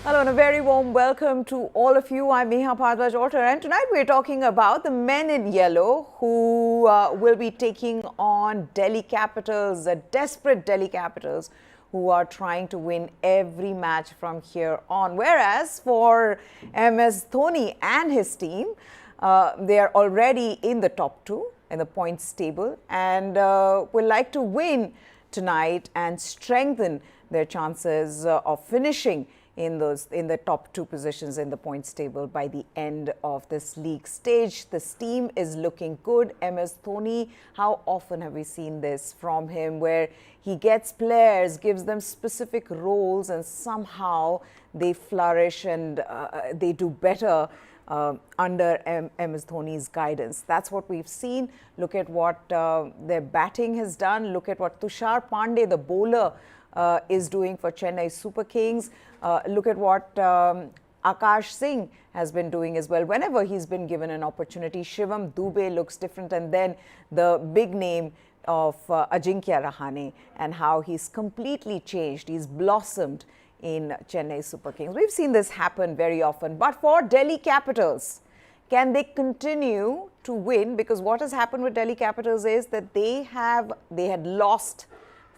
Hello and a very warm welcome to all of you. I'm Meha Bhardwaj-Alter, and tonight we're talking about the men in yellow who will be taking on Delhi Capitals, the desperate Delhi Capitals, who are trying to win every match from here on. Whereas for MS Dhoni and his team, they are already in the top two in the points table and will like to win tonight and strengthen their chances of finishing in the top two positions in the points table by the end of this league stage. This team is looking good. MS Dhoni, how often have we seen this from him, where he gets players, gives them specific roles, and somehow they flourish and they do better under MS Dhoni's guidance. That's what we've seen. Look at what their batting has done. Look at what Tushar Pandey, the bowler, is doing for Chennai Super Kings. Look at what Akash Singh has been doing as well. Whenever he's been given an opportunity, Shivam Dube looks different. And then the big name of Ajinkya Rahane and how he's completely changed. He's blossomed in Chennai Super Kings. We've seen this happen very often. But for Delhi Capitals, can they continue to win? Because what has happened with Delhi Capitals is that they had lost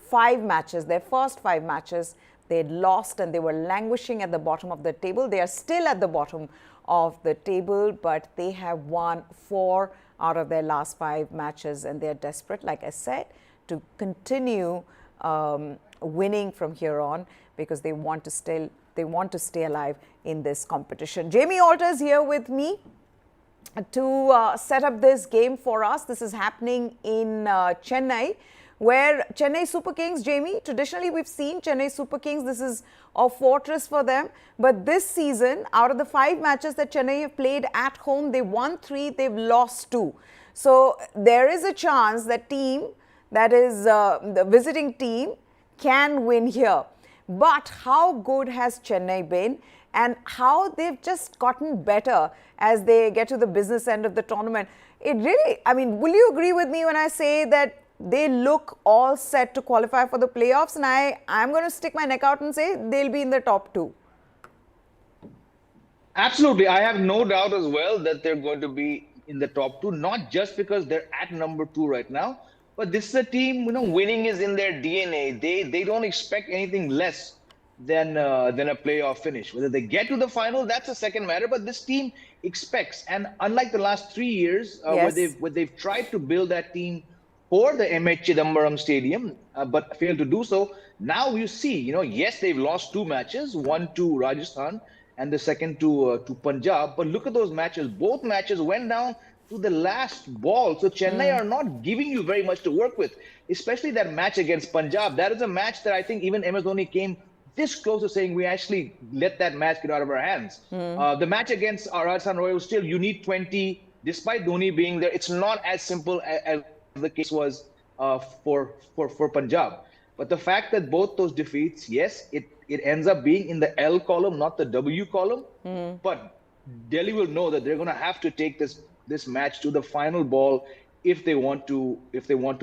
5 matches, their first 5 matches, they had lost and they were languishing at the bottom of the table. They are still at the bottom of the table, but they have won 4 out of their last 5 matches and they are desperate, like I said, to continue winning from here on because they want to stay alive in this competition. Jamie Alter is here with me to set up this game for us. This is happening in Chennai, where Chennai Super Kings, Jamie, traditionally we've seen Chennai Super Kings, this is a fortress for them. But this season, out of the 5 matches that Chennai have played at home, they won 3, they've lost 2. So there is a chance that team, that is the visiting team, can win here. But how good has Chennai been and how they've just gotten better as they get to the business end of the tournament? It really, I mean, will you agree with me when I say that they look all set to qualify for the playoffs, and I'm going to stick my neck out and say they'll be in the top 2. Absolutely. I have no doubt as well that they're going to be in the top 2, not just because they're at number 2 right now, but this is a team, winning is in their DNA. They don't expect anything less than a playoff finish. Whether they get to the final, that's a second matter, but this team expects. And unlike the last 3 years, Yes. where they've tried to build that team for the MA Chidambaram Stadium, but failed to do so. Now you see, yes, they've lost 2 matches, one to Rajasthan and the second to Punjab. But look at those matches. Both matches went down to the last ball. So Chennai are not giving you very much to work with, especially that match against Punjab. That is a match that I think even MS Dhoni came this close to saying we actually let that match get out of our hands. The match against Rajasthan Royals, still you need 20, despite Dhoni being there. It's not as simple as the case was for Punjab. But the fact that both those defeats, yes, it ends up being in the L column, not the W column. But Delhi will know that they're going to have to take this match to the final ball if they want to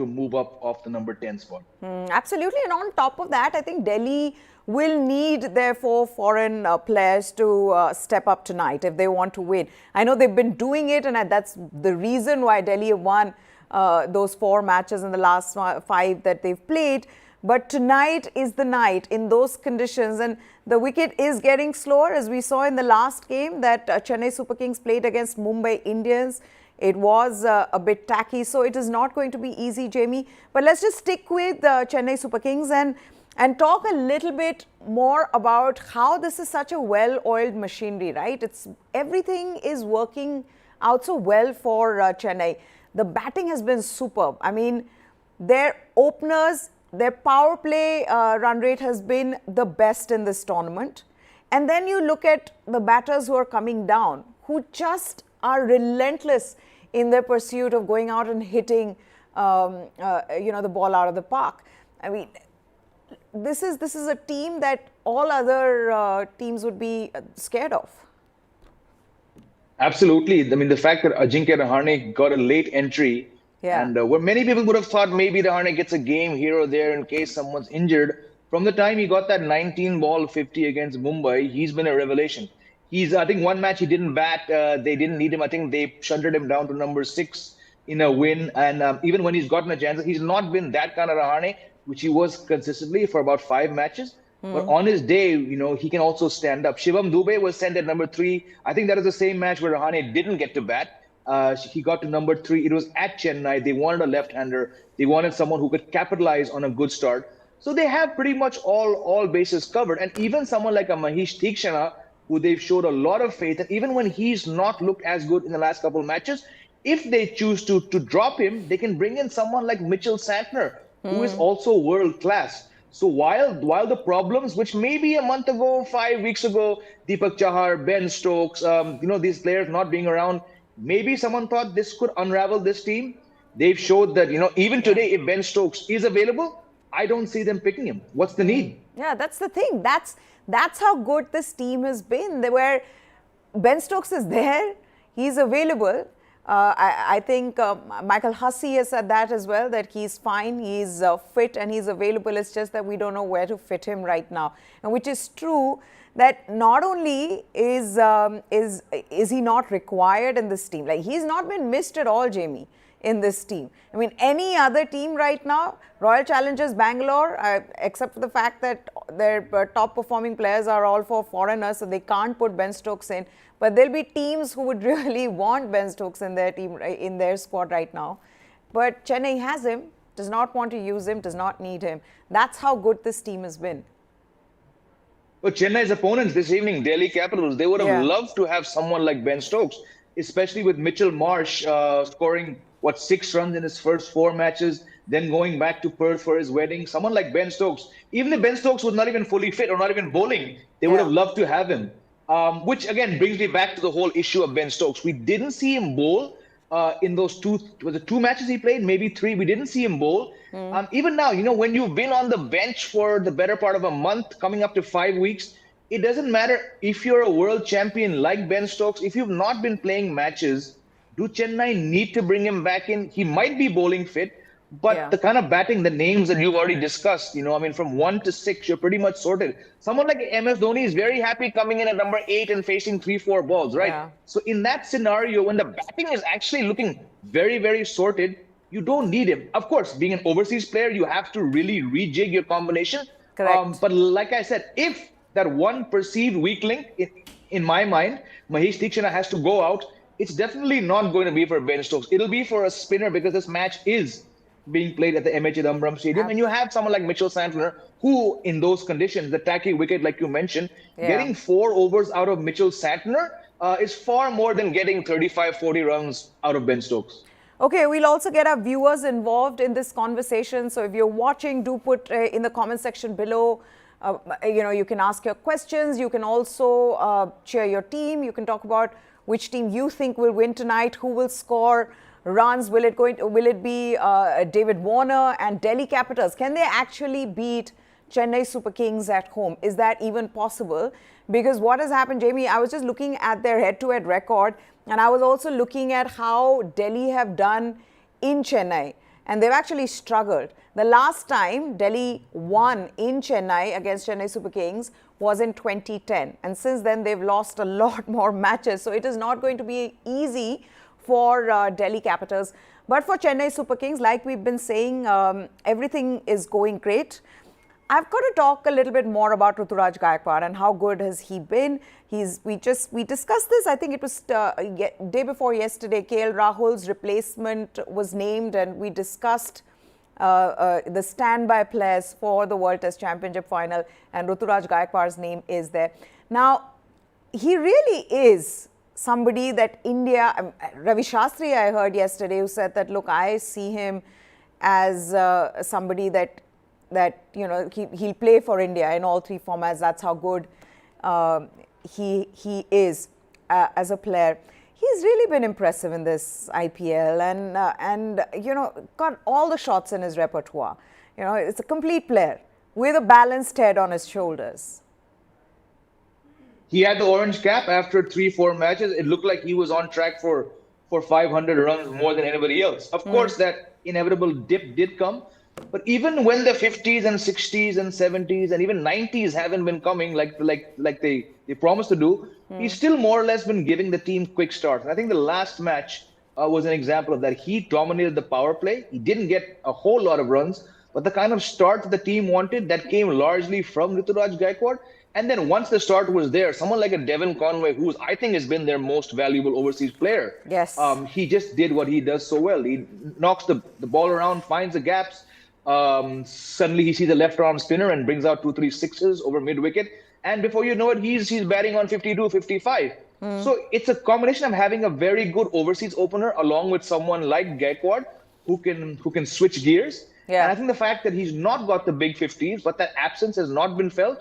move up off the number 10 spot. Absolutely. And on top of that, I think Delhi will need, therefore, foreign players to step up tonight if they want to win. I know they've been doing it, and that's the reason why Delhi have won those 4 matches in the last 5 that they've played. But tonight is the night in those conditions, and the wicket is getting slower, as we saw in the last game that Chennai Super Kings played against Mumbai Indians. It was a bit tacky, so it is not going to be easy, Jamie. But let's just stick with Chennai Super Kings and talk a little bit more about how this is such a well-oiled machinery, right? Everything is working out so well for Chennai. The batting has been superb. I mean, their openers, their power play run rate has been the best in this tournament. And then you look at the batters who are coming down, who just are relentless in their pursuit of going out and hitting, the ball out of the park. I mean, this is a team that all other teams would be scared of. Absolutely. I mean, the fact that Ajinkya Rahane got a late entry, and where many people would have thought maybe Rahane gets a game here or there in case someone's injured. From the time he got that 19 ball 50 against Mumbai, he's been a revelation. I think one match he didn't bat. They didn't need him. I think they shunted him down to number 6 in a win. And even when he's gotten a chance, he's not been that kind of Rahane, which he was consistently for about 5 matches. But on his day, he can also stand up. Shivam Dube was sent at number 3. I think that is the same match where Rahane didn't get to bat. He got to number 3. It was at Chennai. They wanted a left-hander. They wanted someone who could capitalize on a good start. So they have pretty much all bases covered. And even someone like a Mahesh Theekshana, who they've showed a lot of faith, and even when he's not looked as good in the last couple of matches, if they choose to drop him, they can bring in someone like Mitchell Santner, who is also world class. So while the problems, which maybe a month ago, 5 weeks ago, Deepak Chahar, Ben Stokes, these players not being around, maybe someone thought this could unravel this team. They've showed that, even today, if Ben Stokes is available, I don't see them picking him. What's the need? Yeah, that's the thing. That's how good this team has been. Ben Stokes is there. He's available. I think Michael Hussey has said that as well, that he's fine, he's fit and he's available. It's just that we don't know where to fit him right now. And which is true that not only is he not required in this team, like he's not been missed at all, Jamie, in this team. I mean, any other team right now, Royal Challengers Bangalore, except for the fact that their top performing players are all for foreigners, so they can't put Ben Stokes in. But there'll be teams who would really want Ben Stokes in their team, in their squad right now. But Chennai has him, does not want to use him, does not need him. That's how good this team has been. But Chennai's opponents this evening, Delhi Capitals, they would have loved to have someone like Ben Stokes, especially with Mitchell Marsh scoring, 6 runs in his first 4 matches, then going back to Perth for his wedding. Someone like Ben Stokes, even if Ben Stokes was not even fully fit or not even bowling, they would have loved to have him. Which again brings me back to the whole issue of Ben Stokes. We didn't see him bowl in those 2 matches he played, maybe 3. We didn't see him bowl. Even now, when you've been on the bench for the better part of a month, coming up to 5 weeks, it doesn't matter if you're a world champion like Ben Stokes. If you've not been playing matches, do Chennai need to bring him back in? He might be bowling fit, but the kind of batting, the names that you've already discussed, from 1 to 6, you're pretty much sorted. Someone like MS Dhoni is very happy coming in at number 8 and facing 3-4 balls, right? Yeah. So in that scenario, when the batting is actually looking very, very sorted, you don't need him. Of course, being an overseas player, you have to really rejig your combination. Correct. But like I said, if that one perceived weak link, in my mind, Mahesh Theekshana has to go out, it's definitely not going to be for Ben Stokes. It'll be for a spinner because this match is being played at the MA Chidambaram Stadium. And you have someone like Mitchell Santner, who in those conditions, the tacky wicket like you mentioned, getting 4 overs out of Mitchell Santner is far more than getting 35-40 runs out of Ben Stokes. Okay, we'll also get our viewers involved in this conversation. So if you're watching, do put in the comment section below. You can ask your questions. You can also cheer your team. You can talk about which team you think will win tonight, who will score runs. Will it be David Warner and Delhi Capitals? Can they actually beat Chennai Super Kings at home? Is that even possible? Because what has happened, Jamie, I was just looking at their head-to-head record, and I was also looking at how Delhi have done in Chennai, and they've actually struggled. The last time Delhi won in Chennai against Chennai Super Kings was in 2010, and since then they've lost a lot more matches. So it is not going to be easy for Delhi Capitals. But for Chennai Super Kings, like we've been saying, everything is going great. I've got to talk a little bit more about Ruturaj Gaikwad and how good has he been. We discussed this, I think it was day before yesterday. KL Rahul's replacement was named, and we discussed the standby players for the World Test Championship final, and Ruturaj Gaikwad's name is there. Now, he really is somebody that India, Ravi Shastri I heard yesterday, who said that, look, I see him as somebody that he'll play for India in all 3 formats. That's how good he is as a player. He's really been impressive in this IPL, and got all the shots in his repertoire. It's a complete player with a balanced head on his shoulders. He had the orange cap after 3-4 matches. It looked like he was on track for 500 runs more than anybody else. Of course, that inevitable dip did come. But even when the 50s and 60s and 70s and even 90s haven't been coming like they promised to do, he's still more or less been giving the team quick starts. And I think the last match was an example of that. He dominated the power play. He didn't get a whole lot of runs, but the kind of start the team wanted, that came largely from Rituraj Gaikwad. And then once the start was there, someone like a Devon Conway, who I think has been their most valuable overseas player, Yes. he just did what he does so well. He knocks the ball around, finds the gaps. Suddenly he sees a left arm spinner and brings out 2-3 sixes over mid wicket. And before you know it, he's batting on 52, 55. So it's a combination of having a very good overseas opener along with someone like Gaikwad who can switch gears. Yeah. And I think the fact that he's not got the big 50s, but that absence has not been felt,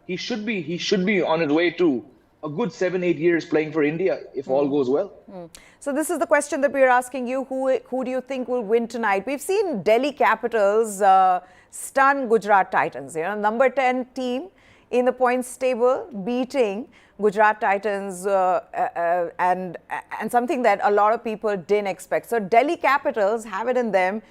he should be on his way to a good 7-8 years playing for India if all goes well. So this is the question that we're asking you. Who do you think will win tonight? We've seen Delhi Capitals stun Gujarat Titans. You know, number 10 team in the points table, beating Gujarat Titans and something that a lot of people didn't expect. So Delhi Capitals have it in them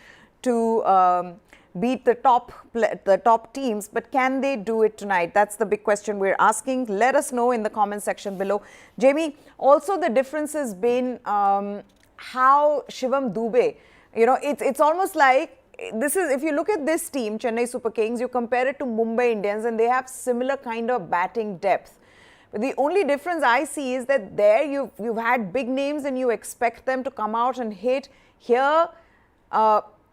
to beat the top teams, but can they do it tonight? That's the big question we're asking. Let us know in the comment section below. Jamie, also the difference has been how Shivam Dube, you know, it's almost like this is, if you look at this team, Chennai Super Kings, you compare it to Mumbai Indians and they have similar kind of batting depth. But the only difference I see is that there you've had big names and you expect them to come out and hit. Here,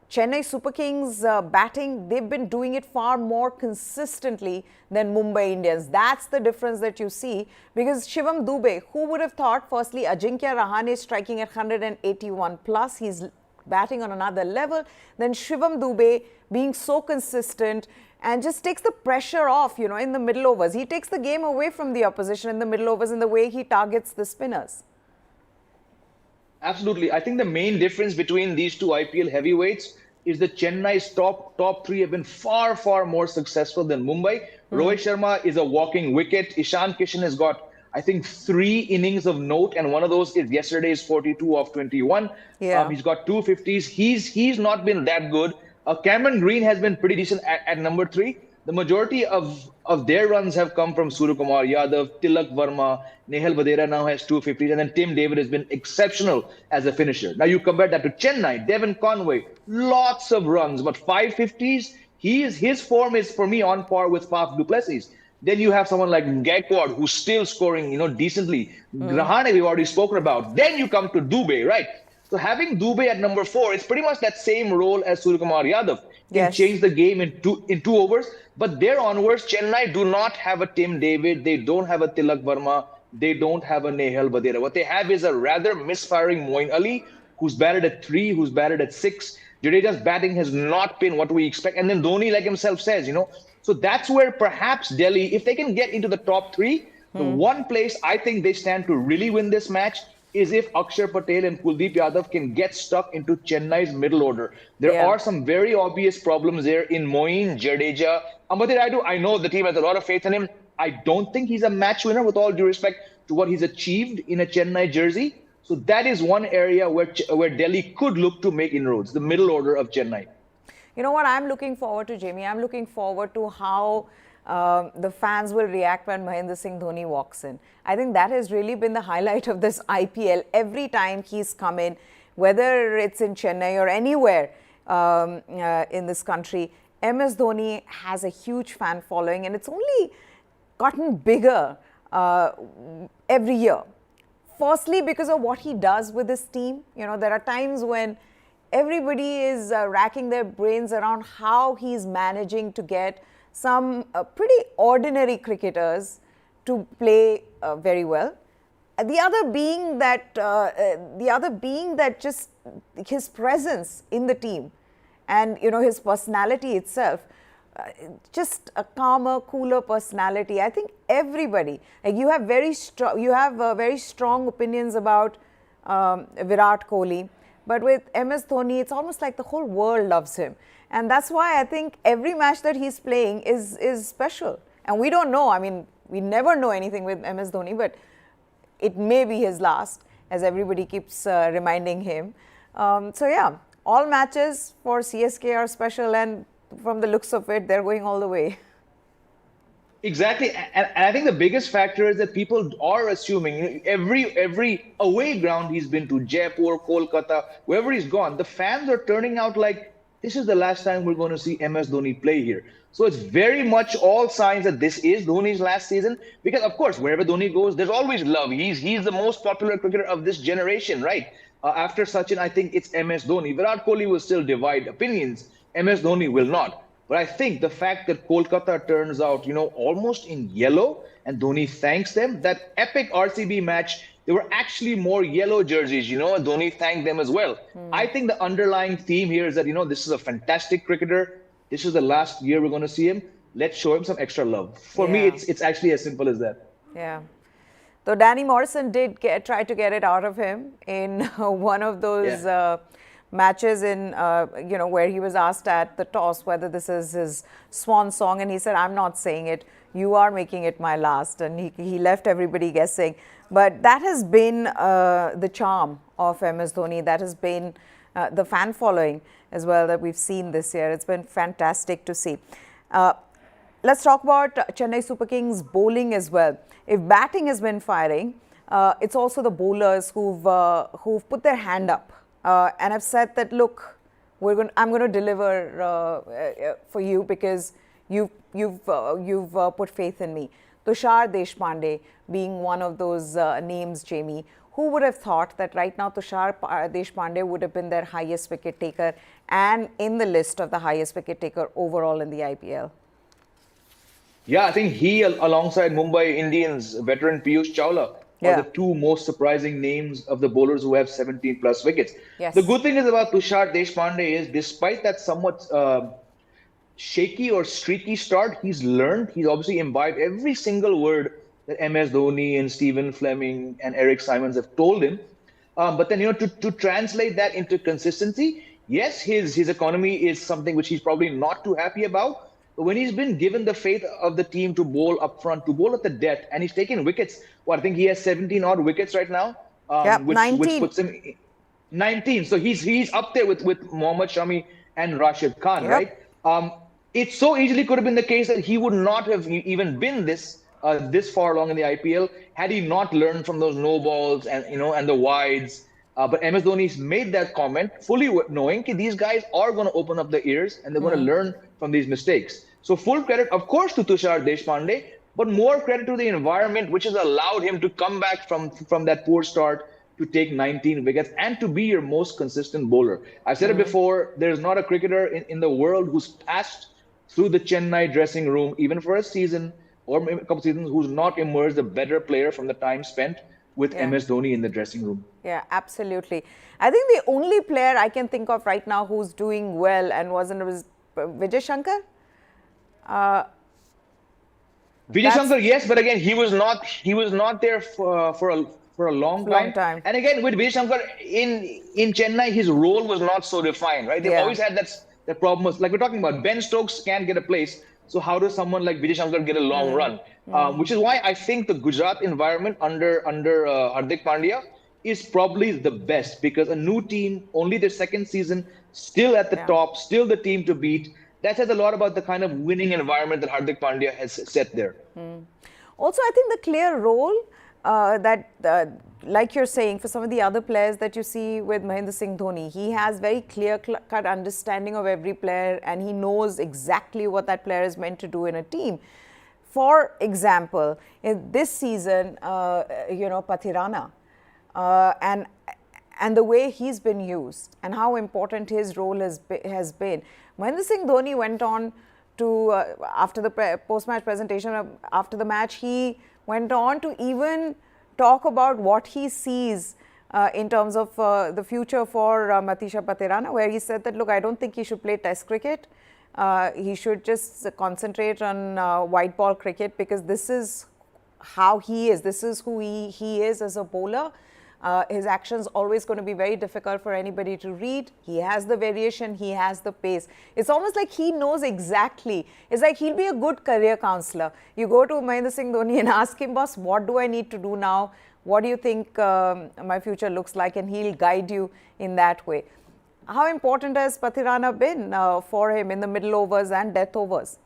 Chennai Super Kings batting, they've been doing it far more consistently than Mumbai Indians. That's the difference that you see, because Shivam Dube, who would have thought, firstly, Ajinkya Rahane is striking at 181 plus. He's batting on another level. Then Shivam Dube being so consistent and just takes the pressure off, you know, in the middle overs. He takes the game away from the opposition in the middle overs in the way he targets the spinners. Absolutely. I think the main difference between these two IPL heavyweights is that Chennai's top three have been far, far more successful than Mumbai. Rohit Sharma is a walking wicket. Ishan Kishan has got, I think, 3 innings of note, and one of those is yesterday's 42 of 21. Yeah. He's got 250s. He's not been that good. Cameron Green has been pretty decent at number 3. The majority of their runs have come from Suryakumar Yadav, Tilak Verma, Nehal Vadera now has 250s, and then Tim David has been exceptional as a finisher. Now you compare that to Chennai, Devon Conway, lots of runs, but 550s, his form is for me on par with Faf du Plessis. Then you have someone like Gaikwad who's still scoring, you know, decently. Rahane we've already spoken about. Then you come to Dube, right? So having Dube at number 4, it's pretty much that same role as Suryakumar Yadav. Can change the game in two overs. But there onwards, Chennai do not have a Tim David. They don't have a Tilak Verma. They don't have a Nehal Vadera. What they have is a rather misfiring Moin Ali, who's batted at 3, who's batted at 6. Jadeja's batting has not been what we expect. And then Dhoni, like himself says, you know. So that's where perhaps Delhi, if they can get into the top 3, the one place I think they stand to really win this match is if Akshar Patel and Kuldeep Yadav can get stuck into Chennai's middle order. There are some very obvious problems there in Moeen, Jadeja. Ambati Rayudu, I know the team has a lot of faith in him. I don't think he's a match winner, with all due respect to what he's achieved in a Chennai jersey. So that is one area where Delhi could look to make inroads, the middle order of Chennai. You know what I'm looking forward to, Jamie? I'm looking forward to how the fans will react when Mahendra Singh Dhoni walks in. I think that has really been the highlight of this IPL. Every time he's come in, whether it's in Chennai or anywhere in this country, MS Dhoni has a huge fan following, and it's only gotten bigger every year. Firstly, because of what he does with his team. You know, there are times when everybody is racking their brains around how he's managing to get some pretty ordinary cricketers to play very well. The other being that just his presence in the team, and you know, his personality itself, just a calmer, cooler personality. I think everybody, like you have very strong opinions about Virat Kohli, but with MS Dhoni, it's almost like the whole world loves him. And that's why I think every match that he's playing is special. And we don't know, I mean, we never know anything with MS Dhoni, but it may be his last, as everybody keeps reminding him. So yeah, all matches for CSK are special, and from the looks of it, they're going all the way. Exactly, and I think the biggest factor is that people are assuming, every away ground he's been to, Jaipur, Kolkata, wherever he's gone, the fans are turning out like this is the last time we're going to see MS Dhoni play here. So it's very much all signs that this is Dhoni's last season. Because of course, wherever Dhoni goes, there's always love. He's the most popular cricketer of this generation, right? After Sachin, I think it's MS Dhoni. Virat Kohli will still divide opinions. MS Dhoni will not. But I think the fact that Kolkata turns out, almost in yellow, and Dhoni thanks them, that epic RCB match, there were actually more yellow jerseys, and Dhoni thanked them as well. I think the underlying theme here is that, this is a fantastic cricketer. This is the last year we're going to see him. Let's show him some extra love. For me, it's actually as simple as that. Yeah. Though Danny Morrison did try to get it out of him in one of those matches in, where he was asked at the toss whether this is his swan song, and he said, I'm not saying it, you are making it my last, and he left everybody guessing. But that has been the charm of MS Dhoni. That has been the fan following as well that we've seen this year. It's been fantastic to see. Let's talk about Chennai Super Kings bowling as well. If batting has been firing, it's also the bowlers who've put their hand up. And I've said that, look, I'm going to deliver for you because you've put faith in me. Tushar Deshpande being one of those names, Jamie. Who would have thought that right now Tushar Deshpande would have been their highest wicket taker and in the list of the highest wicket taker overall in the IPL? Yeah, I think he, alongside Mumbai Indians veteran Piyush Chawla, are the two most surprising names of the bowlers who have 17 plus wickets. Yes. The good thing is about Tushar Deshpande is, despite that somewhat shaky or streaky start, he's obviously imbibed every single word that MS Dhoni and Stephen Fleming and Eric Simons have told him. But then, to translate that into consistency, yes, his economy is something which he's probably not too happy about. But when he's been given the faith of the team to bowl up front, to bowl at the death, and he's taken wickets, I think he has 17 odd wickets right now. 19. Which puts him 19. So he's up there with Mohammad Shami and Rashid Khan, right? It so easily could have been the case that he would not have even been this far along in the IPL had he not learned from those no balls and the wides. But MS Dhoni's made that comment fully knowing that these guys are going to open up their ears and they're going to learn from these mistakes. So full credit, of course, to Tushar Deshpande, but more credit to the environment which has allowed him to come back from that poor start to take 19 wickets and to be your most consistent bowler. I've said it before, there's not a cricketer in the world who's passed through the Chennai dressing room, even for a season or maybe a couple seasons, who's not emerged a better player from the time spent with MS Dhoni in the dressing room. Yeah, absolutely. I think the only player I can think of right now who's doing well and was Vijay Shankar. Vijay Shankar, yes, but again, he was not there for a long time. And again, with Vijay Shankar in Chennai, his role was not so defined, right? They've always had that problem. Like we're talking about, Ben Stokes can't get a place. So how does someone like Vijay Shankar get a long run? Which is why I think the Gujarat environment under Hardik Pandya is probably the best, because a new team, only their second season, still at the top, still the team to beat. That says a lot about the kind of winning environment that Hardik Pandya has set there. Also, I think the clear role like you're saying, for some of the other players that you see with Mahendra Singh Dhoni, he has very clear-cut understanding of every player and he knows exactly what that player is meant to do in a team. For example, in this season, Pathirana and the way he's been used and how important his role has been. Mahendra Singh Dhoni went on to, after the post-match presentation, after the match, he went on to even talk about what he sees in terms of the future for Matisha Pathirana, where he said that, look, I don't think he should play Test cricket. He should just concentrate on white ball cricket, because this is how he is. This is who he is as a bowler. His action's always going to be very difficult for anybody to read. He has the variation, he has the pace. It's almost like he knows exactly. It's like he'll be a good career counselor. You go to Mahendra Singh Dhoni and ask him, boss, what do I need to do now? What do you think my future looks like? And he'll guide you in that way. How important has Pathirana been for him in the middle overs and death overs?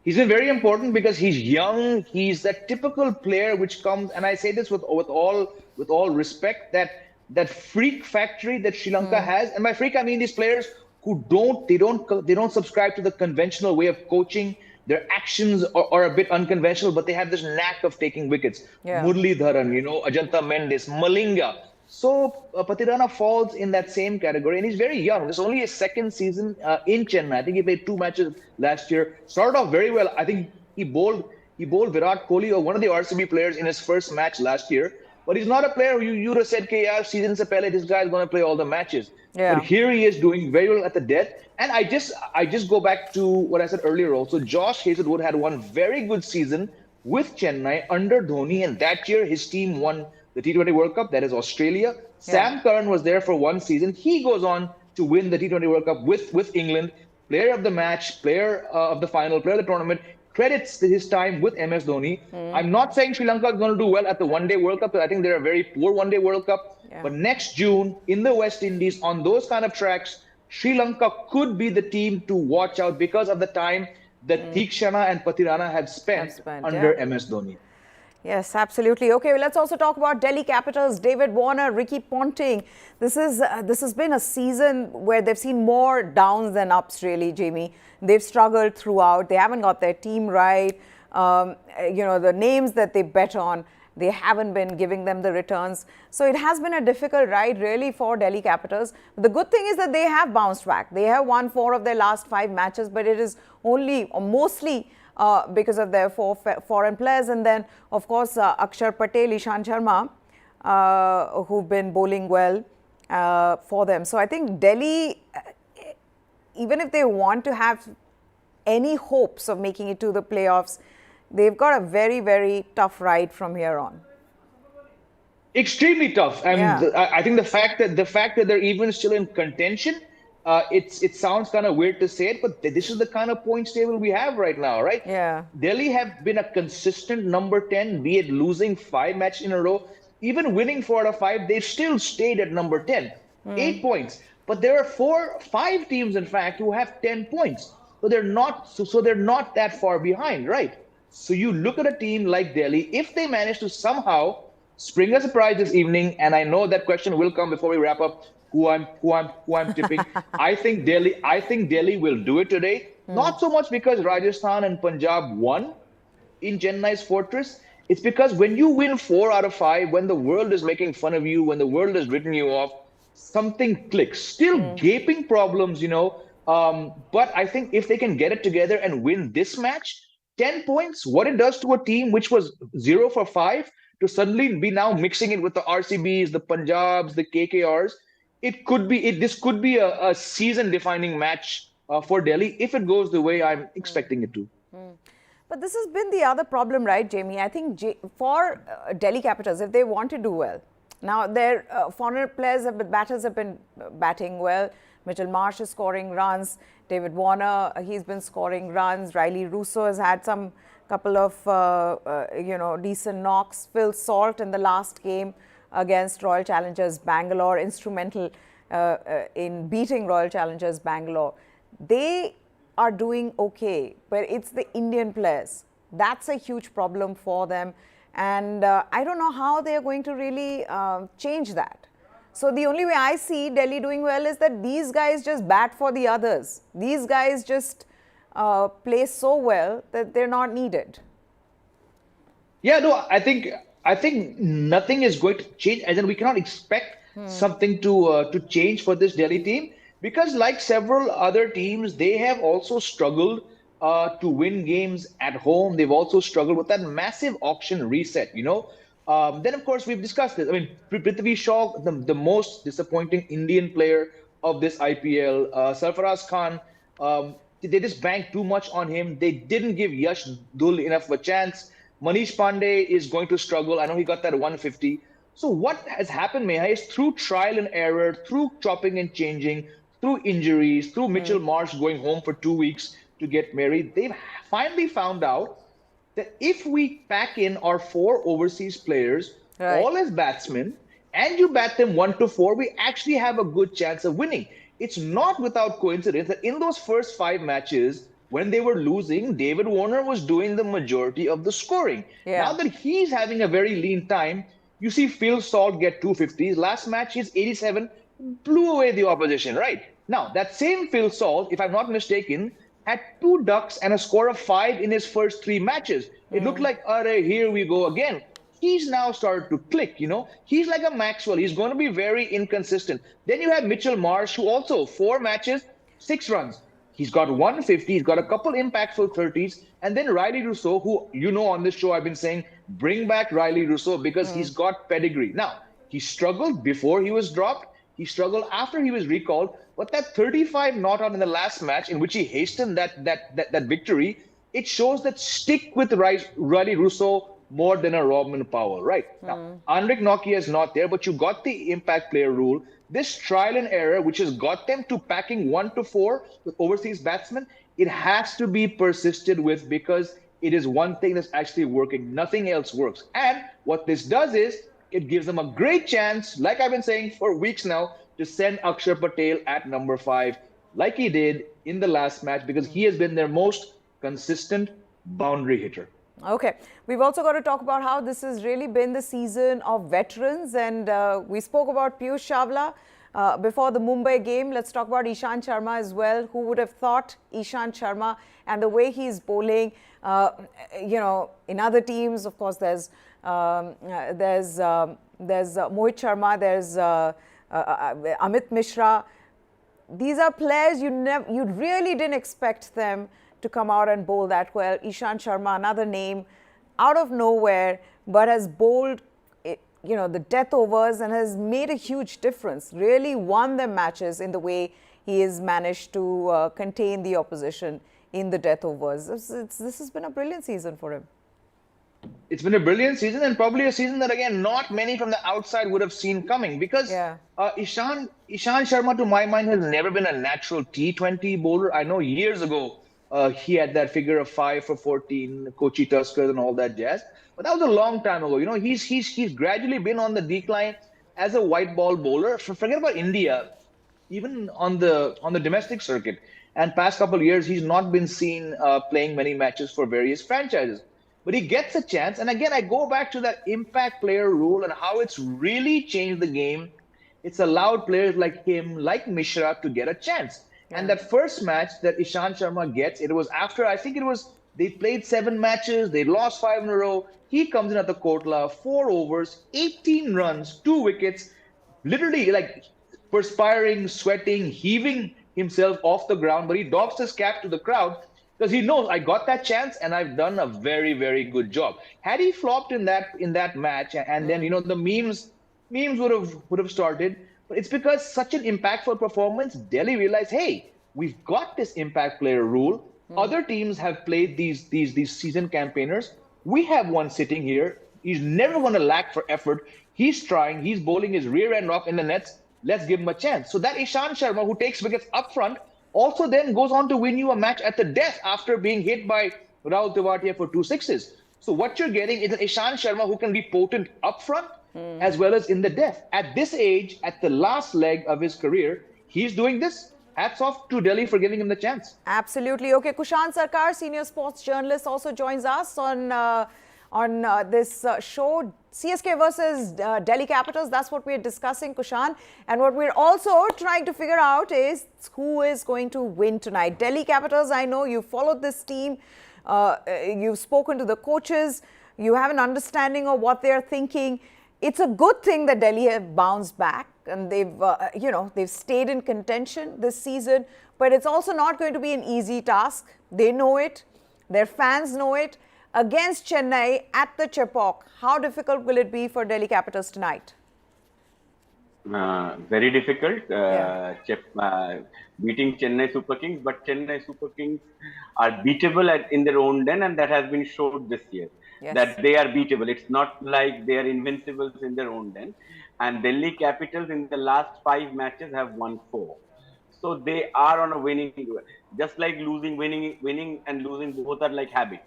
He's been very important because he's young. He's that typical player which comes, and I say this with all respect, that freak factory that Sri Lanka has. And by freak, I mean these players who don't subscribe to the conventional way of coaching. Their actions are a bit unconventional, but they have this knack of taking wickets. Yeah. Murli Dharan, Ajanta Mendes, Malinga. So Patirana falls in that same category, and he's very young. This is only his second season in Chennai. I think he played 2 matches last year. Started off very well. I think he bowled Virat Kohli, or one of the RCB players, in his first match last year. But he's not a player who you would have said, "Okay, yeah, season se pehle, this guy is going to play all the matches." But Yeah. here he is doing very well at the death. And I just go back to what I said earlier also. Josh Hazlewood had one very good season with Chennai under Dhoni, and that year his team won the T20 World Cup, that is Australia. Yeah. Sam Curran was there for one season. He goes on to win the T20 World Cup with England, player of the match, player of the final, player of the tournament. Credits to his time with MS Dhoni. I'm not saying Sri Lanka is going to do well at the One Day World Cup, because I think they're a very poor One Day World Cup. Yeah. But next June in the West Indies, on those kind of tracks, Sri Lanka could be the team to watch out because of the time that Theekshana and Pathirana have spent under yeah. MS Dhoni. Yes, absolutely. Okay, well, let's also talk about Delhi Capitals. David Warner, Ricky Ponting. This has been a season where they've seen more downs than ups, really, Jamie. They've struggled throughout. They haven't got their team right. The names that they bet on, they haven't been giving them the returns. So it has been a difficult ride, really, for Delhi Capitals. The good thing is that they have bounced back. They have won 4 of their last 5 matches, but it is only or mostly because of their 4 foreign players. And then, of course, Akshar Patel, Ishant Sharma, who've been bowling well for them. So I think Delhi, even if they want to have any hopes of making it to the playoffs, they've got a very, very tough ride from here on. Extremely tough. And Yeah. I think the fact that they're even still in contention, it sounds kind of weird to say it, but this is the kind of points table we have right now, right? Yeah. Delhi have been a consistent number 10, be it losing 5 matches in a row, even winning 4 out of 5, they've still stayed at number 10, 8 points. But there are 5 teams, in fact, who have 10 points. So they're not that far behind, right? So you look at a team like Delhi, if they manage to somehow spring a surprise this evening, and I know that question will come before we wrap up, who I'm tipping. I think Delhi will do it today. Not so much because Rajasthan and Punjab won in Chennai's fortress. It's because when you win 4 out of 5, when the world is making fun of you, when the world has written you off, something clicks. Still gaping problems. But I think if they can get it together and win this match, 10 points, what it does to a team which was 0 for 5, to suddenly be now mixing it with the RCBs, the Punjabs, the KKRs, this could be a season-defining match for Delhi if it goes the way I'm expecting it to. But this has been the other problem, right, Jamie? I think for Delhi Capitals, if they want to do well, now their foreign batters have been batting well. Mitchell Marsh is scoring runs. David Warner, he's been scoring runs. Riley Russo has had some couple of decent knocks. Phil Salt in the last game against Royal Challengers Bangalore, instrumental in beating Royal Challengers Bangalore. They are doing okay, but it's the Indian players. That's a huge problem for them. And I don't know how they are going to really change that. So the only way I see Delhi doing well is that these guys just bat for the others. These guys just play so well that they're not needed. Yeah, no, I think nothing is going to change, as in we cannot expect something to change for this Delhi team, because like several other teams, they have also struggled to win games at home. They've also struggled with that massive auction reset. Then of course we've discussed this. I mean, Prithvi Shaw, the most disappointing Indian player of this IPL. Sarfaraz Khan, they just banked too much on him. They didn't give Yash Dul enough of a chance. Manish Pandey is going to struggle. I know he got that 150. So what has happened, Meha, is through trial and error, through chopping and changing, through injuries, through Mitchell Marsh going home for 2 weeks to get married, they've finally found out that if we pack in our 4 overseas players, Right. all as batsmen, and you bat them 1-4, we actually have a good chance of winning. It's not without coincidence that in those first 5 matches, when they were losing, David Warner was doing the majority of the scoring. Now Yeah. that he's having a very lean time, you see Phil Salt get 250s. Last match, he's 87, blew away the opposition, right? Now, that same Phil Salt, if I'm not mistaken, had 2 ducks and a score of 5 in his first 3 matches. It looked like, here we go again. He's now started to click. He's like a Maxwell. He's going to be very inconsistent. Then you have Mitchell Marsh, who also 4 matches, 6 runs. He's got 150. He's got a couple impactful 30s. And then Riley Rousseau, who, on this show, I've been saying, bring back Riley Rousseau because he's got pedigree. Now, he struggled before he was dropped. He struggled after he was recalled. But that 35 not out in the last match, in which he hastened that victory, it shows that stick with Riley Rousseau more than a Robin Powell, right? Now, Anrik Nokia is not there, but you got the impact player rule. This trial and error, which has got them to packing 1-4 with overseas batsmen, it has to be persisted with because it is one thing that's actually working. Nothing else works. And what this does is it gives them a great chance, like I've been saying for weeks now, to send Akshar Patel at number 5, like he did in the last match, because he has been their most consistent boundary hitter. Okay. We've also got to talk about how this has really been the season of veterans. And we spoke about Piyush Chawla before the Mumbai game. Let's talk about Ishant Sharma as well. Who would have thought Ishant Sharma and the way he's bowling? In other teams, of course, there's Mohit Sharma, there's Amit Mishra. These are players you really didn't expect them to come out and bowl that well. Ishant Sharma, another name, out of nowhere, but has bowled, the death overs and has made a huge difference. Really won them matches in the way he has managed to contain the opposition in the death overs. This has been a brilliant season for him. It's been a brilliant season, and probably a season that, again, not many from the outside would have seen coming, because Ishant Sharma, to my mind, has never been a natural T20 bowler. I know years ago he had that figure of 5 for 14, Kochi Tuskers and all that jazz, but that was a long time ago. He's gradually been on the decline as a white ball bowler. Forget about India, even on the domestic circuit, and past couple of years he's not been seen playing many matches for various franchises. But he gets a chance. And again, I go back to that impact player rule and how it's really changed the game. It's allowed players like him, like Mishra, to get a chance. Yeah. And that first match that Ishant Sharma gets, it was after, I think they played 7 matches, they lost 5 in a row. He comes in at the Kotla, 4 overs, 18 runs, 2 wickets, literally like perspiring, sweating, heaving himself off the ground. But he doffs his cap to the crowd, because he knows I got that chance and I've done a very, very good job. Had he flopped in that match, and then the memes would have started, but it's because such an impactful performance, Delhi realized, hey, we've got this impact player rule. Other teams have played these seasoned campaigners. We have one sitting here. He's never going to lack for effort. He's trying. He's bowling his rear end off in the nets. Let's give him a chance. So that Ishant Sharma, who takes wickets up front, also then goes on to win you a match at the death after being hit by Rahul Tewatia for 2 sixes. So what you're getting is an Ishant Sharma who can be potent up front as well as in the death. At this age, at the last leg of his career, he's doing this. Hats off to Delhi for giving him the chance. Absolutely. Okay, Kushan Sarkar, senior sports journalist, also joins us on this show. CSK versus Delhi Capitals, that's what we're discussing, Kushan. And what we're also trying to figure out is who is going to win tonight. Delhi Capitals, I know you followed this team. You've spoken to the coaches. You have an understanding of what they're thinking. It's a good thing that Delhi have bounced back and they've stayed in contention this season. But it's also not going to be an easy task. They know it. Their fans know it. Against Chennai at the Chepauk, how difficult will it be for Delhi Capitals tonight? Very difficult. Beating Chennai Super Kings, but Chennai Super Kings are beatable in their own den, and that has been showed this year. Yes. That they are beatable. It's not like they are invincibles in their own den. And Delhi Capitals in the last 5 matches have won 4. So they are on a winning. Just like winning and losing both are like habits.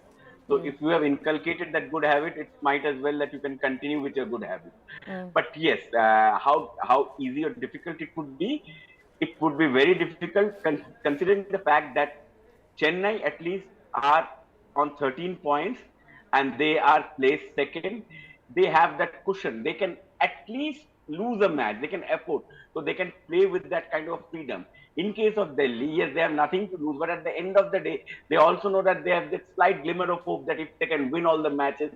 So if you have inculcated that good habit, it might as well that you can continue with your good habit. But yes, how easy or difficult it could be? It would be very difficult considering the fact that Chennai at least are on 13 points and they are placed second. They have that cushion. They can at least lose a match. They can afford. So they can play with that kind of freedom. In case of Delhi, yes, they have nothing to lose. But at the end of the day, they also know that they have that slight glimmer of hope that if they can win all the matches,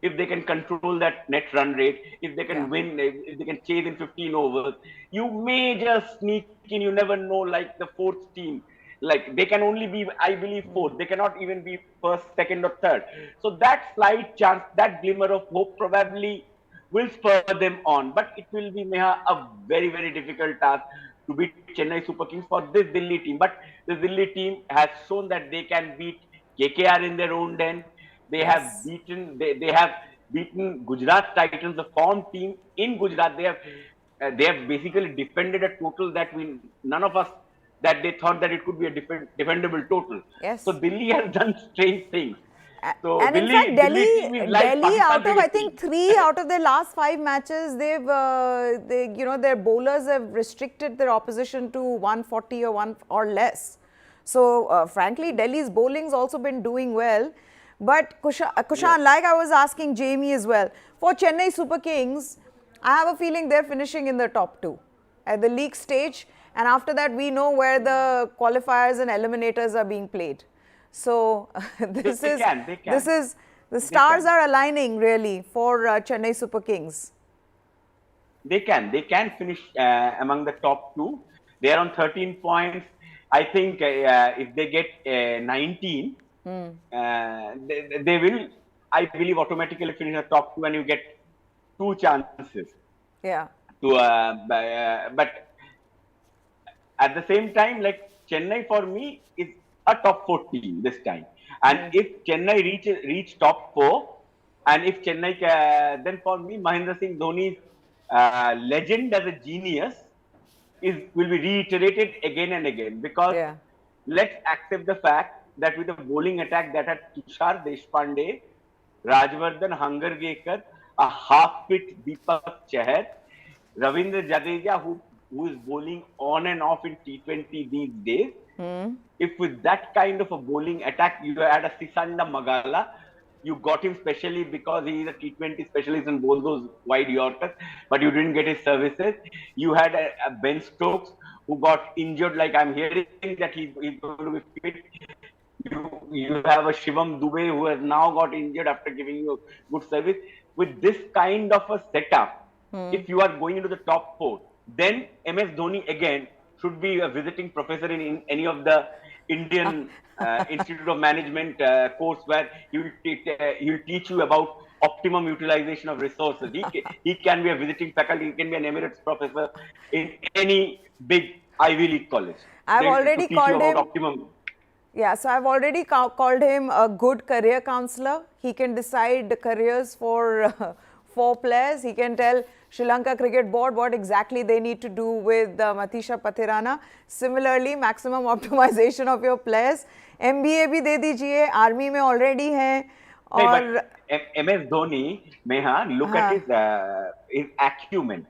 if they can control that net run rate, if they can win, if they can chase in 15 overs, you may just sneak in. You never know, like the fourth team. Like they can only be, I believe, fourth. They cannot even be first, second, or third. So that slight chance, that glimmer of hope probably will spur them on. But it will be, Meha, a very, very difficult task to beat Chennai Super Kings for this Delhi team. But the Delhi team has shown that they can beat KKR in their own den. Yes. They have beaten Gujarat Titans, the form team in Gujarat. They have basically defended a total that none of us that they thought that it could be a defendable total. So Yes. Delhi has done strange things. So And in fact, Delhi team is like Delhi Pakistan out of I cricket think team. 3 out of their last 5 matches, their bowlers have restricted their opposition to 140 or one or less. So frankly, Delhi's bowling's also been doing well. But Kushan, like I was asking Jamie as well, for Chennai Super Kings, I have a feeling they're finishing in the top 2 at the league stage, and after that we know where the qualifiers and eliminators are being played. So this is the stars are aligning really for Chennai Super Kings. They can finish among the top 2. They are on 13 points. I think if they get 19, they will, I believe, automatically finish the top 2, and you get 2 chances. Yeah. But at the same time, like Chennai for me is a top 4 team this time. And if Chennai reach top 4, and if Chennai, then for me, Mahendra Singh Dhoni's legend as a genius will be reiterated again and again. Because let's accept the fact that with the bowling attack that had Tushar Deshpande, Rajvardhan Hangargekar, a half-fit Deepak Chahar, Ravindra Jadeja, who is bowling on and off in T20 these days. If with that kind of a bowling attack, you had a Sisanda Magala, you got him specially because he is a T20 specialist and bowl those wide Yorkers, but you didn't get his services. You had a Ben Stokes who got injured, like I'm hearing that he's going to be fit. You have a Shivam Dubey who has now got injured after giving you good service. With this kind of a setup, if you are going into the top 4, then MS Dhoni again should be a visiting professor in any of the Indian Institute of Management course where he will teach you about optimum utilization of resources. He can be a visiting faculty. He can be an emeritus professor in any big Ivy League college. I've already called him optimum. Yeah, so I've already called him a good career counselor. He can decide the careers for 4 players. He can tell Sri Lanka Cricket Board what exactly they need to do with Matisha Pathirana. Similarly, maximum optimization of your players. MBA bhi de dijiye, army mein already hai. Or MS Dhoni, Meha, look at his acumen.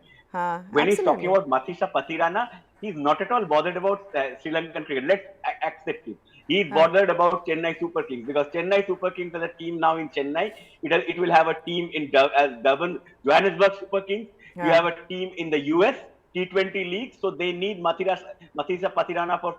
When he's talking about Matisha Pathirana, he's not at all bothered about Sri Lankan cricket. Let's accept it. He's bothered about Chennai Super Kings because Chennai Super Kings as a team now in Chennai, it will have a team in Durban, Johannesburg Super Kings. You have a team in the US T20 league, so they need Matisha Pathirana for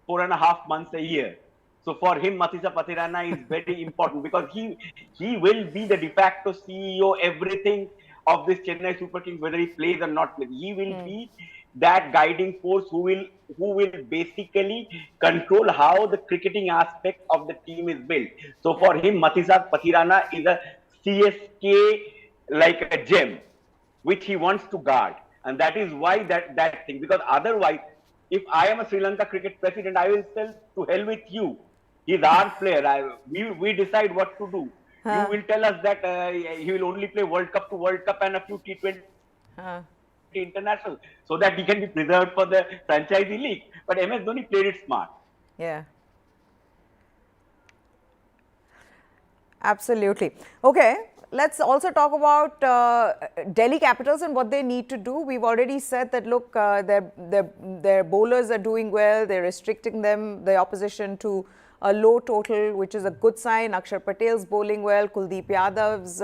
4.5 months a year. So for him, Matisha Pathirana is very important because he will be the de facto CEO, everything of this Chennai Super Kings, whether he plays or not. He will be that guiding force who will basically control how the cricketing aspect of the team is built. So for him, Matisha Pathirana is a CSK like a gem, which he wants to guard. And that is why that thing, because otherwise, if I am a Sri Lanka cricket president, I will tell to hell with you. He's our player. We decide what to do. You will tell us that he will only play World Cup to World Cup and a few T20 international so that he can be preserved for the franchisee league. But MS Dhoni played it smart. Yeah. Absolutely. Okay, let's also talk about Delhi Capitals and what they need to do. We've already said that, look, their bowlers are doing well. They're restricting the opposition to a low total, which is a good sign. Akshar Patel's bowling well. Kuldeep Yadav's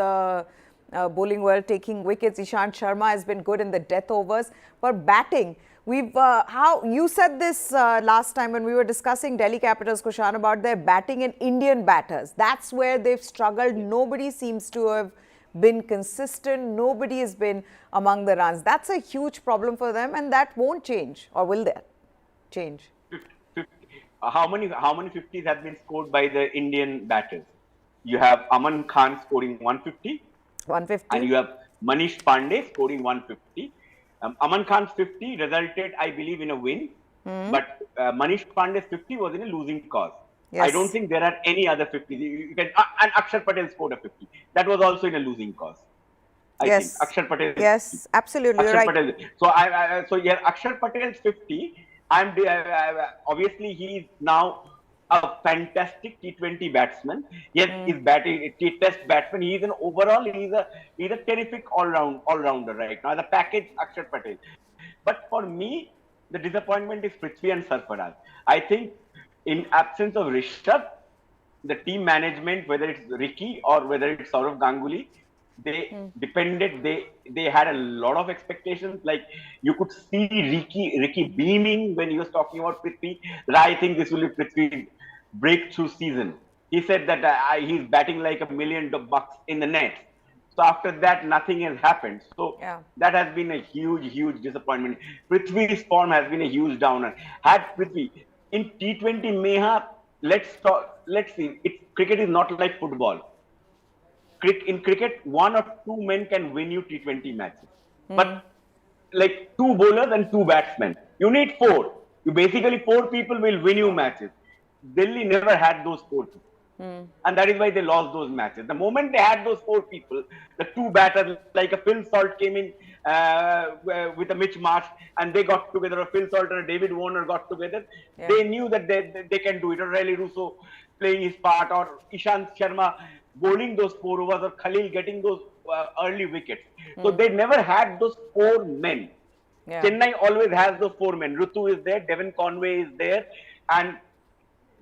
bowling well, taking wickets. Ishant Sharma has been good in the death overs. But batting, we've how you said this last time when we were discussing Delhi Capitals, Kushan, about their batting and Indian batters. That's where they've struggled. Nobody seems to have been consistent. Nobody has been among the runs. That's a huge problem for them, and that won't change, or will that change? 50, how many 50s have been scored by the Indian batters? You have Aman Khan scoring 150, 150. and you have Manish Pandey scoring 150. Aman Khan's 50 resulted, I believe, in a win, but Manish Pandey's 50 was in a losing cause. Yes. I don't think there are any other 50s. You can, and Akshar Patel scored a 50. That was also in a losing cause. I think Akshar Patel. Yes, absolutely. Akshar Right. Patel. So yeah, Akshar Patel's 50. And obviously he's now a fantastic T20 batsman. Yes, he's batting Test batsman. He's an overall. He's a terrific all-rounder right now. The package Akshar Patel. But for me, the disappointment is Prithvi and Sarfaraz. I think in absence of Rishabh, the team management, whether it's Ricky or whether it's Saurav Ganguly, they depended. They had a lot of expectations. Like you could see Ricky beaming when he was talking about Prithvi. That I think this will be Prithvi's breakthrough season. He said that he's batting like $1 million in the net. So after that, nothing has happened. So that has been a huge disappointment. Prithvi's form has been a huge downer. Had Prithvi in T20 Meha, let's see. Cricket is not like football. In cricket, 1 or 2 men can win you T20 matches. But like 2 bowlers and 2 batsmen. You need 4. You basically 4 people will win you matches. Delhi never had those 4 people. And that is why they lost those matches. The moment they had those 4 people, the 2 batters, like a Phil Salt came in with a Mitch Marsh, and they got together, or Phil Salt or David Warner got together. They knew that they can do it. Or Riley Russo playing his part, or Ishant Sharma bowling those 4 overs, or Khalil getting those early wickets. So they never had those 4 men. Chennai always has those 4 men. Rutu is there, Devon Conway is there, and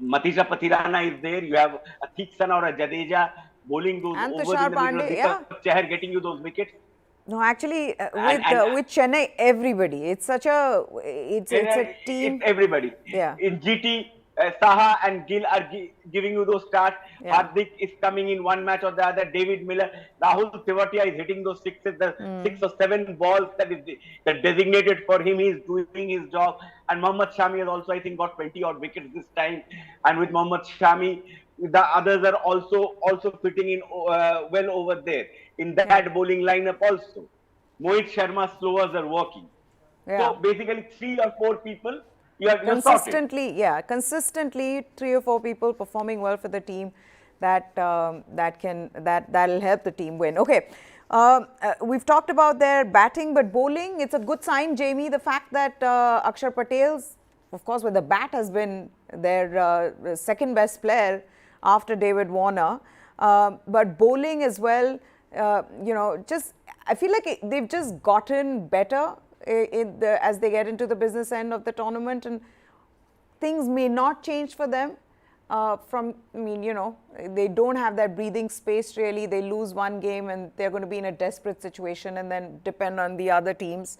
Matisha Pathirana is there. You have a Thiksana or a Jadeja bowling those and overs Tushar in the middle of Pandey, Chahar getting you those wickets. No, actually, with Chennai, everybody. It's such a it's a team. It's everybody. In GT, Saha and Gill are giving you those starts. Hardik is coming in one match or the other. David Miller, Rahul Tewatia is hitting those sixes. The 6 or 7 balls that designated for him. He's doing his job. And Mohammad Shami has also, I think, got 20 odd wickets this time. And with Mohammad Shami, the others are also fitting in well over there in that bowling lineup also. Mohit Sharma's slowers are working. So basically 3 or 4 people. Consistently 3 or 4 people performing well for the team that'll help the team win. Okay, we've talked about their batting, but bowling, it's a good sign, Jamie, the fact that Akshar Patel's, of course, with the bat has been their second best player after David Warner, but bowling as well. I feel like they've just gotten better as they get into the business end of the tournament, and things may not change for them. They don't have that breathing space really. They lose one game and they're going to be in a desperate situation and then depend on the other teams.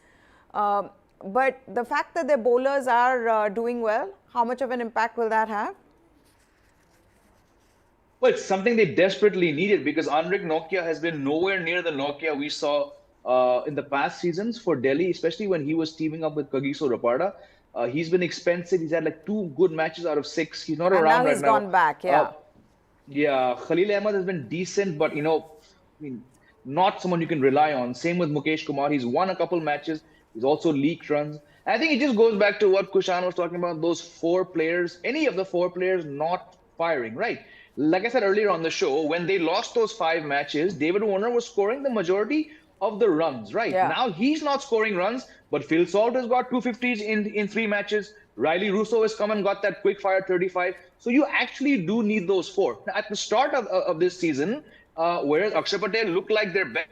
But the fact that their bowlers are doing well, how much of an impact will that have? Well, it's something they desperately needed, because Anrik Nokia has been nowhere near the Nokia we saw in the past seasons for Delhi, especially when he was teaming up with Kagiso Rapada. He's been expensive. He's had like 2 good matches out of 6. He's not around right now. He's gone back, Khalil Ahmed has been decent, but not someone you can rely on. Same with Mukesh Kumar. He's won a couple matches. He's also leaked runs. And I think it just goes back to what Kushan was talking about, those 4 players, any of the 4 players not firing, right? Like I said earlier on the show, when they lost those 5 matches, David Warner was scoring the majority of the runs, right? Now he's not scoring runs. But Phil Salt has got 250s in 3 matches. Riley Russo has come and got that quick fire 35. So you actually do need those four. Now, at the start of this season, whereas Akshay Patel looked like their best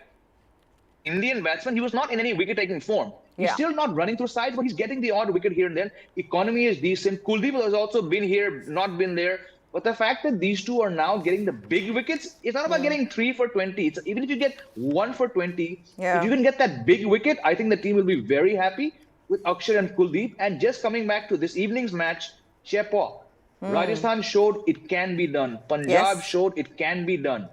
Indian batsman, he was not in any wicket-taking form. He's Yeah. still not running through sides, but he's getting the odd wicket here and there. Economy is decent. Kuldeep has also been here, not been there. But the fact that these two are now getting the big wickets, it's not about getting 3 for 20. Even if you get 1 for 20, Yeah. if you can get that big wicket, I think the team will be very happy with Akshay and Kuldeep. And just coming back to this evening's match, Chepauk. Rajasthan showed it can be done. Punjab Yes. showed it can be done.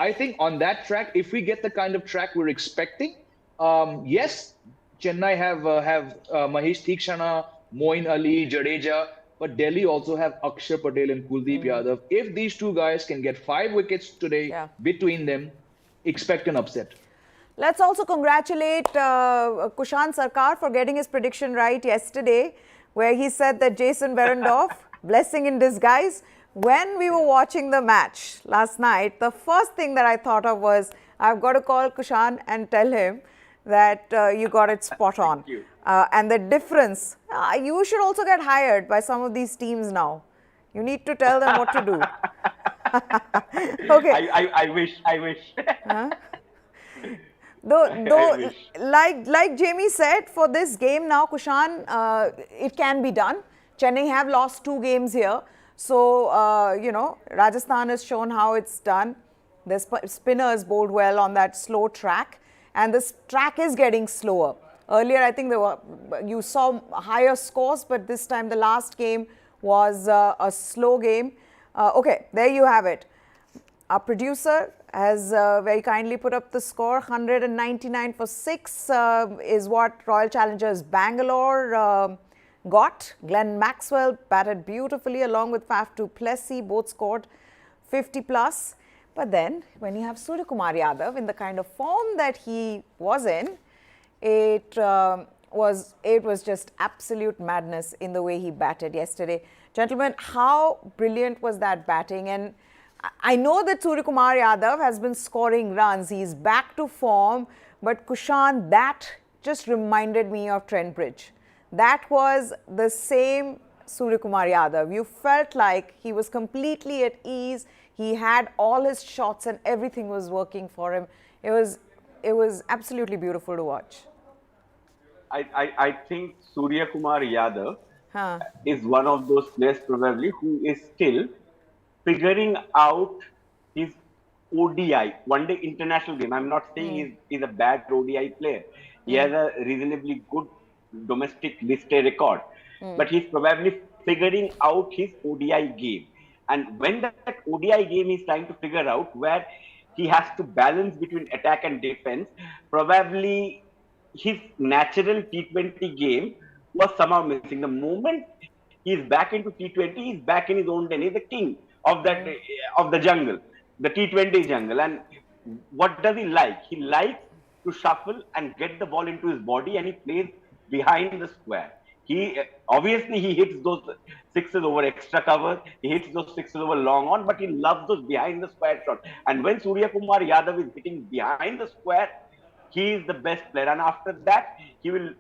I think on that track, if we get the kind of track we're expecting, yes, Chennai have Mahesh Theekshana, Moeen Ali, Jadeja, but Delhi also have Akshay Patel and Kuldeep Yadav. If these two guys can get 5 wickets today between them, expect an upset. Let's also congratulate Kushan Sarkar for getting his prediction right yesterday, where he said that Jason Behrendorff, blessing in disguise. When we were watching the match last night, the first thing that I thought of was, I've got to call Kushan and tell him that you got it spot on. Thank you. And the difference, you should also get hired by some of these teams now. You need to tell them what to do. Okay. I wish. Huh? Though like Jamie said, for this game now, Kushan, it can be done. Chennai have lost 2 games here. So, Rajasthan has shown how it's done. The spinners bowled well on that slow track. And this track is getting slower. Earlier, I think you saw higher scores, but this time the last game was a slow game. Okay, there you have it. Our producer has very kindly put up the score. 199 for 6 is what Royal Challengers Bangalore got. Glenn Maxwell batted beautifully along with Faf du Plessis. Both scored 50 plus. But then when you have Surya Kumar Yadav in the kind of form that he was in, it was just absolute madness in the way he batted yesterday. Gentlemen, how brilliant was that batting? And I know that Surya Kumar Yadav has been scoring runs. He's back to form. But Kushan, that just reminded me of Trent Bridge. That was the same Surya Kumar Yadav. You felt like he was completely at ease. He had all his shots and everything was working for him. It was absolutely beautiful to watch. I think Surya Kumar Yadav is one of those players probably who is still figuring out his ODI, one day international game. I'm not saying he's a bad ODI player. He has a reasonably good domestic list A record, but he's probably figuring out his ODI game. And when that ODI game he's trying to figure out where he has to balance between attack and defense, probably his natural T20 game was somehow missing. The moment he's back into T20, he's back in his own den. He's the king of that of the jungle, the T20 jungle. And what does he like? He likes to shuffle and get the ball into his body, and he plays behind the square. He obviously he hits those 6s over extra cover. He hits those 6s over long on, but he loves those behind the square shots. And when Surya Kumar Yadav is hitting behind the square, he is the best player. And after that, he will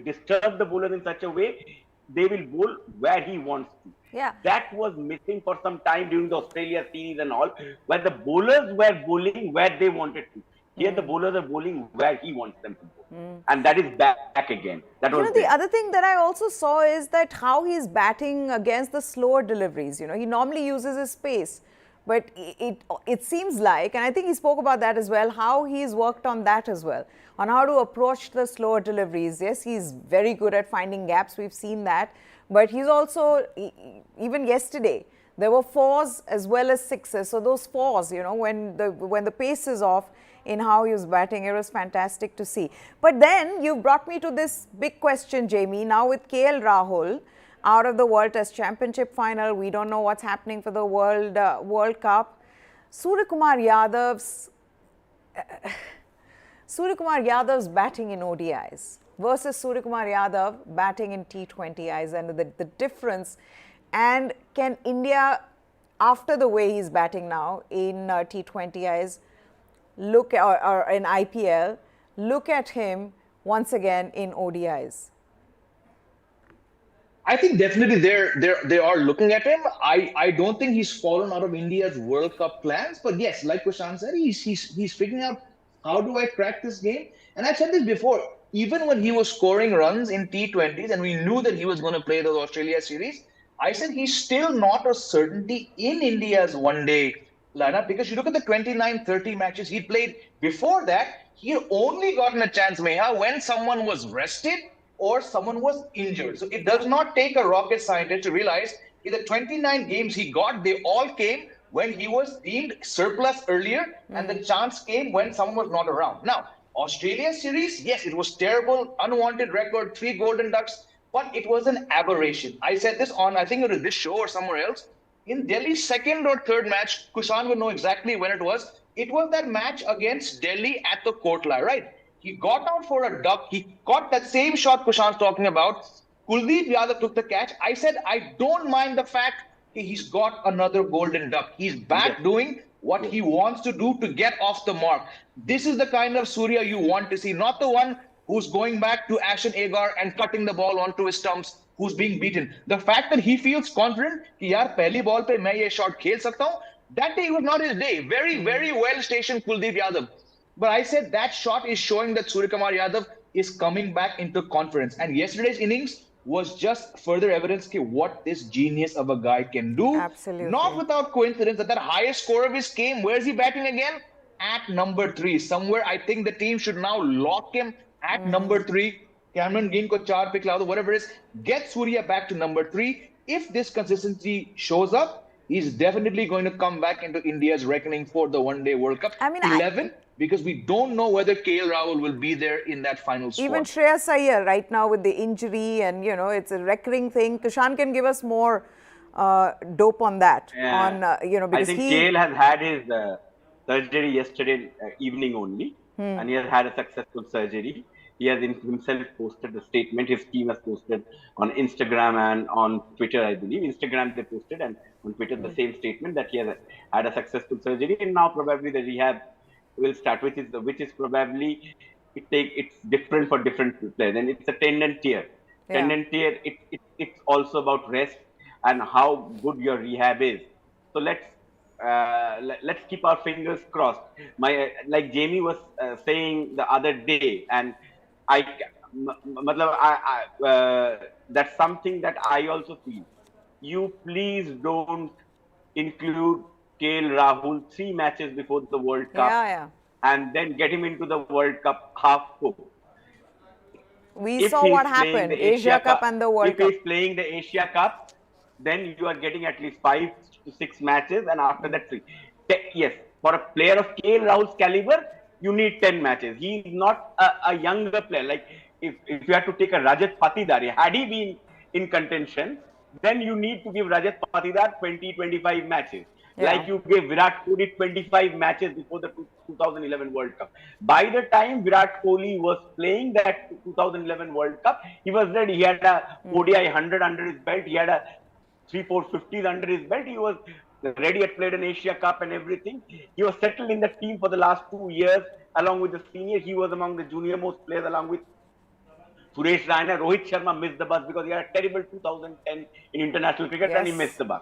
disturb the bowler in such a way they will bowl where he wants to. Yeah. That was missing for some time during the Australia series and all, where the bowlers were bowling where they wanted to. Here the bowlers are bowling where he wants them to bowl. And that is back again. That was the other thing that I also saw is that how he's batting against the slower deliveries. He normally uses his pace. But it seems like, and I think he spoke about that as well, how he's worked on that as well, on how to approach the slower deliveries. Yes, he's very good at finding gaps. We've seen that. But he's also, even yesterday, there were 4s as well as 6s. So those 4s, when the pace is off in how he was batting, it was fantastic to see. But then you brought me to this big question, Jamie. Now with KL Rahul out of the World Test Championship final, we don't know what's happening for the World Cup. Surya Kumar Yadav's batting in ODIs versus Surya Kumar Yadav batting in T20Is, and the difference. And can India, after the way he's batting now in T20Is, look or in IPL, look at him once again in ODIs? I think definitely they are looking at him. I don't think he's fallen out of India's World Cup plans, but yes, like Prashant said, he's figuring out how do I crack this game. And I've said this before, even when he was scoring runs in T20s, and we knew that he was going to play those Australia series, I said he's still not a certainty in India's one-day lineup because you look at the 29-30 matches he played before that, he had only gotten a chance, Meha, when someone was rested or someone was injured. So it does not take a rocket scientist to realize in the 29 games he got, they all came when he was deemed surplus earlier, and the chance came when someone was not around. Now, Australia series, yes, it was terrible, unwanted record, 3 golden ducks, but it was an aberration. I said this on, I think it was this show or somewhere else. In Delhi's second or third match, Kushan will know exactly when it was. It was that match against Delhi at the Kotla, right? He got out for a duck. He caught that same shot Kushan's talking about. Kuldeep Yadav took the catch. I said, I don't mind the fact he's got another golden duck. He's back doing what he wants to do to get off the mark. This is the kind of Surya you want to see, not the one who's going back to Ashen Agar and cutting the ball onto his stumps, who's being beaten. The fact that he feels confident कि यार पहली ball पे मैं ये shot खेल सकता हूँ, that day was not his day. Very, very well stationed Kuldeep Yadav. But I said that shot is showing that Suryakumar Yadav is coming back into confidence. And yesterday's innings was just further evidence of what this genius of a guy can do. Absolutely. Not without coincidence that highest score of his game, where is he batting again? At number 3. Somewhere I think the team should now lock him at number 3. Cameron Green ko 4 pick la do, whatever it is. Get Surya back to number 3. If this consistency shows up, he's definitely going to come back into India's reckoning for the one-day World Cup. I mean, 11, because we don't know whether KL Rahul will be there in that final squad. Even Shreyas Iyer right now with the injury, and you know, it's a recurring thing. Kushan can give us more dope on that. Yeah. Because I think KL has had his surgery yesterday evening only, and he has had a successful surgery. He has himself posted the statement. His team has posted on Instagram and on Twitter, I believe. Instagram they posted, and on Twitter the same statement that he has had a successful surgery, and now probably the rehab will start, which is probably it's different for different players, and it's a tendon tear. Yeah. Tendon tear. It's also about rest and how good your rehab is. So let's keep our fingers crossed. Like Jamie was saying the other day, and that's something that I also feel. You please don't include KL Rahul 3 matches before the World Cup and then get him into the World Cup half cooked. We saw what happened, Asia Cup and the World Cup. If he's playing the Asia Cup, then you are getting at least 5 to 6 matches, and after that 3. Yes, for a player of KL Rahul's caliber, you need 10 matches. He's not a younger player. Like if you have to take a Rajat Patidar, had he been in contention, then you need to give Rajat Patidar 20-25 matches. Yeah. Like you gave Virat Kohli 25 matches before the 2011 World Cup. By the time Virat Kohli was playing that 2011 World Cup, he was ready. He had a ODI 100 under his belt. He had a 3-4 50s under his belt. He was ready, had played an Asia Cup and everything. He was settled in the team for the last 2 years along with the seniors. He was among the junior most players along with Suresh Raina. Rohit Sharma missed the bus because he had a terrible 2010 in international cricket and he missed the bus.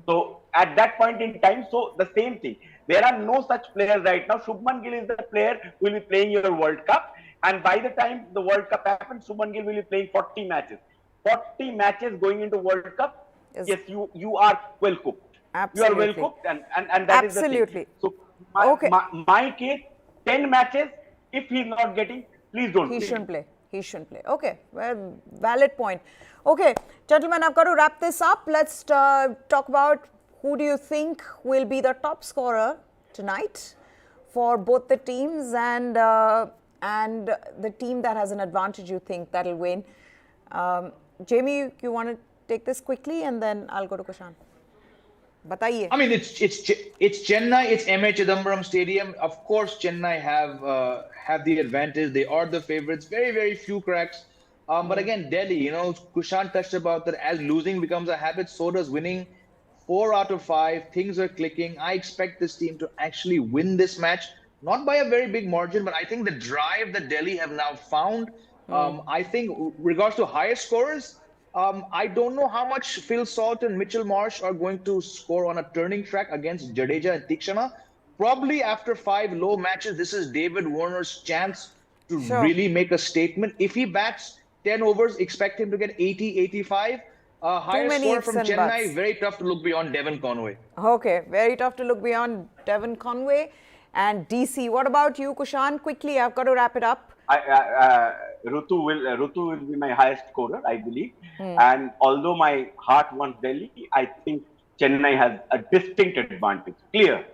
So at that point in time, so the same thing. There are no such players right now. Shubman Gill is the player who will be playing your World Cup. And by the time the World Cup happens, Shubman Gill will be playing 40 matches. 40 matches going into World Cup. Yes, you are well cooked. Absolutely. You are well cooked, and that is the thing. So my case, 10 matches. If he's not getting, please don't. He shouldn't play. He shouldn't play. Okay, well, valid point. Okay, gentlemen, I've got to wrap this up. Let's talk about who do you think will be the top scorer tonight for both the teams, and the team that has an advantage you think that'll win. Jamie, you want to take this quickly, and then I'll go to Kushan. Bataiye. I mean, it's Chennai. It's MA Chidambaram Stadium. Of course, Chennai have the advantage. They are the favorites. Very, very few cracks. But again, Delhi. Kushan touched about that. As losing becomes a habit, so does winning. 4 out of 5. Things are clicking. I expect this team to actually win this match. not by a very big margin, but I think the drive that Delhi have now found, I think, regards to higher scorers, I don't know how much Phil Salt and Mitchell Marsh are going to score on a turning track against Jadeja and Tikshana. Probably after 5 low matches, this is David Warner's chance to Sure. really make a statement. If he bats 10 overs, expect him to get 80, 85. Too Higher many score ifs from and Chennai, buts. very tough to look beyond Devon Conway. Okay, very tough to look beyond Devon Conway and DC. What about you, Kushan? Quickly, I've got to wrap it up. Rutu will be my highest scorer, I believe. And although my heart wants Delhi, I think Chennai has a distinct advantage, clear.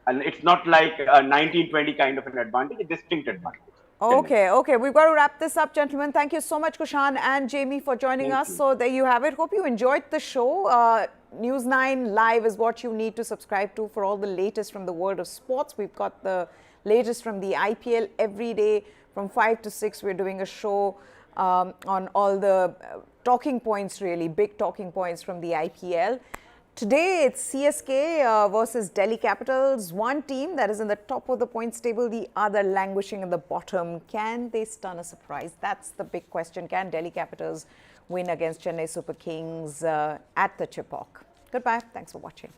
And it's not like a 19-20 kind of an advantage, a distinct advantage. Okay, okay. We've got to wrap this up, gentlemen. Thank you so much, Kushan and Jamie, for joining us. So there you have it. Hope you enjoyed the show. News9 Live is what you need to subscribe to for all the latest from the world of sports. We've got the latest from the IPL every day from 5 to 6. We're doing a show on all the talking points, really, big talking points from the IPL. Today, it's CSK versus Delhi Capitals. One team that is in the top of the points table, the other languishing in the bottom. Can they stun a surprise? That's the big question. Can Delhi Capitals win against Chennai Super Kings at the Chepauk? Goodbye. Thanks for watching.